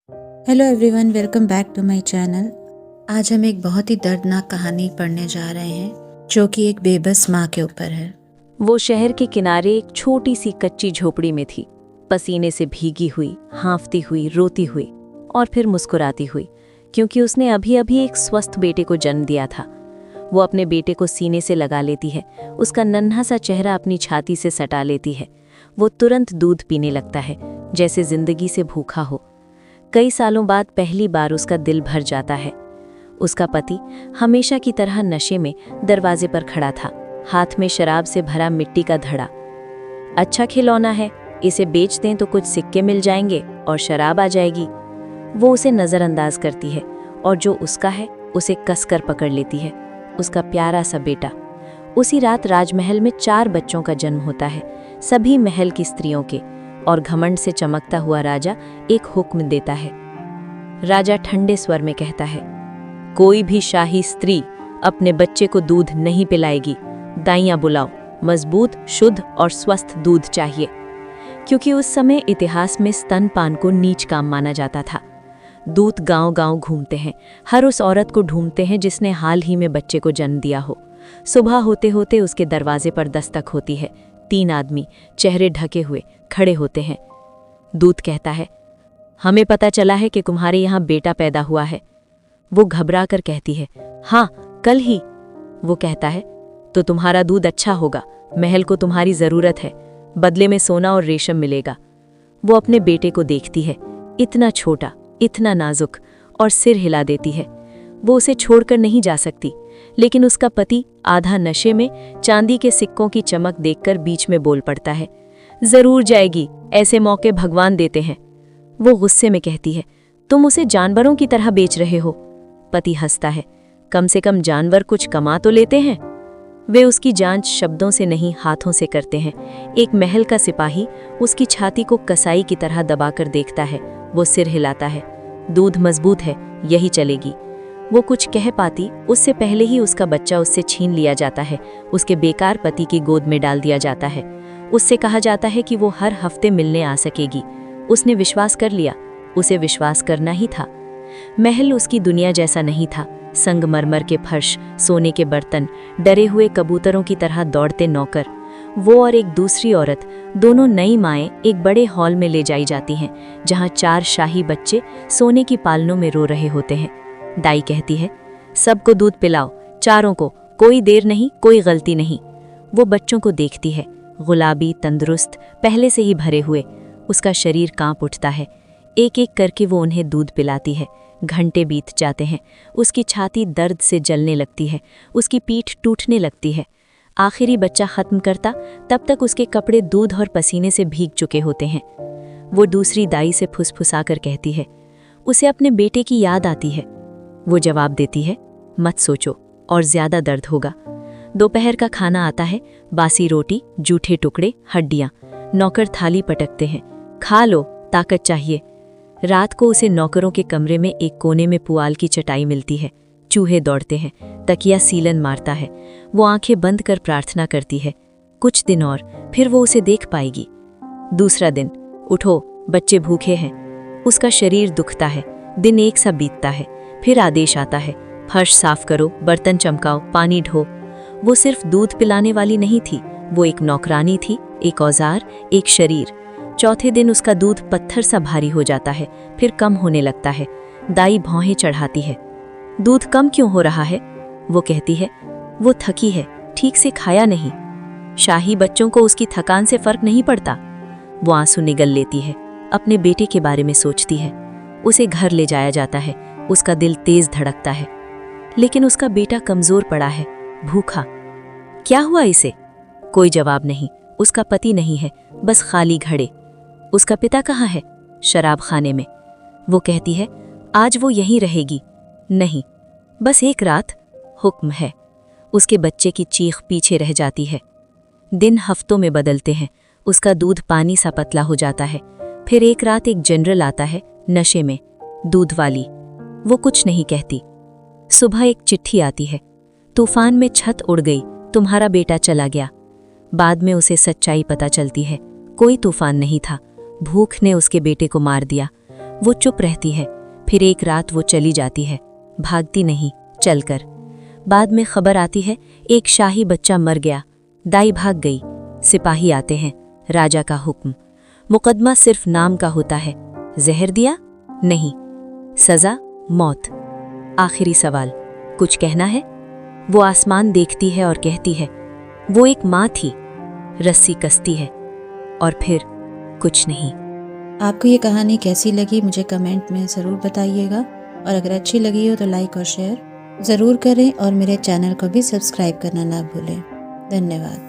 Hello everyone, welcome back to my channel. आज हम एक बहुत ही दर्दनाक कहानी पढ़ने जा रहे हैं जो कि एक बेबस माँ के ऊपर है। वो शहर के किनारे एक छोटी सी कच्ची झोपड़ी में थी, पसीने से भीगी हुई, हांफती हुई, रोती हुई और फिर मुस्कुराती हुई, क्योंकि उसने अभी अभी एक स्वस्थ बेटे को जन्म दिया था। वो अपने बेटे को सीने से लगा लेती है, उसका नन्हा सा चेहरा अपनी छाती से सटा लेती है। वो तुरंत दूध पीने लगता है, जैसे जिंदगी से भूखा हो। कई सालों बाद पहली बार उसका दिल भर जाता है। उसका पति हमेशा की तरह नशे में दरवाजे पर खड़ा था, हाथ में शराब से भरा मिट्टी का धड़ा। अच्छा खिलौना है, इसे बेच दें तो कुछ सिक्के मिल जाएंगे और शराब आ जाएगी। वो उसे नज़रअंदाज करती है और जो उसका है उसे कसकर पकड़ लेती है, उसका प्यारा सा बेटा। उसी रात राजमहल में 4 बच्चों का जन्म होता है, सभी महल की स्त्रियों के, और घमंड से चमकता हुआ राजा एक हुक्म देता है। राजा ठंडे स्वर में कहता है, कोई भी शाही स्त्री अपने बच्चे को दूध नहीं पिलाएगी। दाइयां बुलाओ, मजबूत, शुद्ध और स्वस्थ दूध चाहिए। क्योंकि उस समय इतिहास में स्तनपान को नीच काम माना जाता था। दूत गांव-गांव घूमते हैं, हर उस औरत को ढूंढते हैं जिसने हाल ही में बच्चे को जन्म दिया हो। सुबह होते होते उसके दरवाजे पर दस्तक होती है। 3 आदमी चेहरे ढके हुए खड़े होते हैं। दूत कहता है, हमें पता चला है कि तुम्हारे यहाँ बेटा पैदा हुआ है। वो घबरा कर कहती है, हाँ, कल ही। वो कहता है, तो तुम्हारा दूध अच्छा होगा, महल को तुम्हारी जरूरत है, बदले में सोना और रेशम मिलेगा। वो अपने बेटे को देखती है, इतना छोटा, इतना नाजुक, और सिर हिला देती है। वो उसे छोड़कर नहीं जा सकती, लेकिन उसका पति आधा नशे में चांदी के सिक्कों की चमक देखकर बीच में बोल पड़ता है, जरूर जाएगी, ऐसे मौके भगवान देते हैं। वो गुस्से में कहती है, तुम उसे जानवरों की तरह बेच रहे हो। पति हंसता है, कम से कम जानवर कुछ कमा तो लेते हैं। वे उसकी जांच शब्दों से नहीं, हाथों से करते हैं। एक महल का सिपाही उसकी छाती को कसाई की तरह दबाकर देखता है। वो सिर हिलाता है, दूध मजबूत है, यही चलेगी। वो कुछ कह पाती उससे पहले ही उसका बच्चा उससे छीन लिया जाता है, उसके बेकार पति की गोद में डाल दिया जाता है। उससे कहा जाता है कि वो हर हफ्ते मिलने आ सकेगी। उसने विश्वास कर लिया, उसे विश्वास करना ही था। महल उसकी दुनिया जैसा नहीं था। संगमरमर के फर्श, सोने के बर्तन, डरे हुए कबूतरों की तरह दौड़ते नौकर। वो और एक दूसरी औरत, दोनों नई माएँ, एक बड़े हॉल में ले जाई जाती हैं, जहाँ 4 शाही बच्चे सोने की पालनों में रो रहे होते हैं। दाई कहती है, सबको दूध पिलाओ, चारों को, कोई देर नहीं, कोई गलती नहीं। वो बच्चों को देखती है, गुलाबी, तंदुरुस्त, पहले से ही भरे हुए। उसका शरीर कांप उठता है। एक एक करके वो उन्हें दूध पिलाती है। घंटे बीत जाते हैं। उसकी छाती दर्द से जलने लगती है, उसकी पीठ टूटने लगती है। आखिरी बच्चा खत्म करता तब तक उसके कपड़े दूध और पसीने से भीग चुके होते हैं। वो दूसरी दाई से फुसफुसाकर कहती है, उसे अपने बेटे की याद आती है। वो जवाब देती है, मत सोचो, और ज्यादा दर्द होगा। दोपहर का खाना आता है, बासी रोटी, जूठे टुकड़े, हड्डियां। नौकर थाली पटकते हैं, खा लो, ताकत चाहिए। रात को उसे नौकरों के कमरे में एक कोने में पुआल की चटाई मिलती है। चूहे दौड़ते हैं, तकिया सीलन मारता है। वो आंखें बंद कर प्रार्थना करती है, कुछ दिन और, फिर वो उसे देख पाएगी। दूसरा दिन, उठो, बच्चे भूखे हैं। उसका शरीर दुखता है। दिन एक सा बीतता है, फिर आदेश आता है, फर्श साफ करो, बर्तन चमकाओ, पानी ढो। वो सिर्फ दूध पिलाने वाली नहीं थी, वो एक नौकरानी थी, एक औजार, एक शरीर। चौथे दिन उसका दूध पत्थर सा भारी हो जाता है, फिर कम होने लगता है। दाई भौहें चढ़ाती है, दूध कम क्यों हो रहा है? वो कहती है, वो थकी है, ठीक से खाया नहीं। शाही बच्चों को उसकी थकान से फर्क नहीं पड़ता। वो आंसू निगल लेती है, अपने बेटे के बारे में सोचती है। उसे घर ले जाया जाता है, उसका दिल तेज धड़कता है। लेकिन उसका बेटा कमजोर पड़ा है, भूखा। क्या हुआ इसे? कोई जवाब नहीं। उसका पति नहीं है, बस खाली घड़े। उसका पिता कहाँ है? शराब खाने में। वो कहती है, आज वो यहीं रहेगी। नहीं, बस एक रात, हुक्म है। उसके बच्चे की चीख पीछे रह जाती है। दिन हफ्तों में बदलते हैं। उसका दूध पानी सा पतला हो जाता है। फिर एक रात एक जनरल आता है, नशे में, दूध वाली। वो कुछ नहीं कहती। सुबह एक चिट्ठी आती है, तूफान में छत उड़ गई, तुम्हारा बेटा चला गया। बाद में उसे सच्चाई पता चलती है, कोई तूफान नहीं था, भूख ने उसके बेटे को मार दिया। वो चुप रहती है, फिर एक रात वो चली जाती है, भागती नहीं, चलकर। बाद में खबर आती है, एक शाही बच्चा मर गया, दाई भाग गई, सिपाही आते हैं, राजा का हुक्म। मुकदमा सिर्फ नाम का होता है, जहर दिया? नहीं, सजा मौत। आखिरी सवाल, कुछ कहना है? वो आसमान देखती है और कहती है, वो एक माँ थी, रस्सी कसती है, और फिर कुछ नहीं। आपको ये कहानी कैसी लगी मुझे कमेंट में ज़रूर बताइएगा, और अगर अच्छी लगी हो तो लाइक और शेयर ज़रूर करें, और मेरे चैनल को भी सब्सक्राइब करना ना भूलें। धन्यवाद।